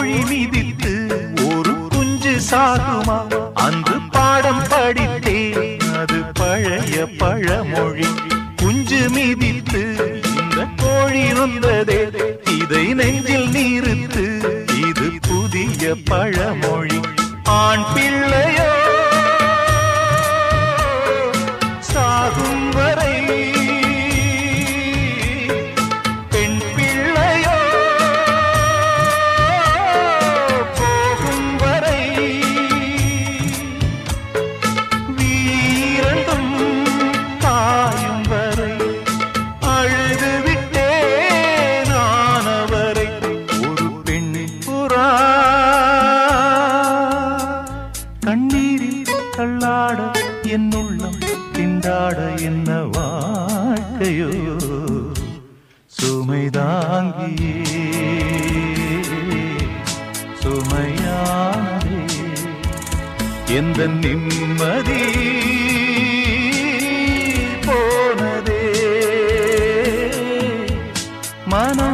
கோழி மிதித்து ஒரு குஞ்சு சாகுமா? அன்று பாடம் படித்தேன், அது பழைய பழமொழி. குஞ்சு மிதித்து இந்த கோழி வந்ததே, இதை நெஞ்சில் நிறுத்து, இது புதிய பழமொழி. ஆண் பிள்ளையோ சாகும் வரை, பெண் பிள்ளையோ போகும் வரை, வீரண்டும் காயும் வரை அழுது விட்டே நானவரை. ஒரு பெண் புறா கண்ணீரில் தள்ளாட என் உள்ளம் திண்டாட, என்ன வாழ்க்கையோ சுமைதாங்கியே சுமையானதே. எந்த நிம்மதி போனதே மன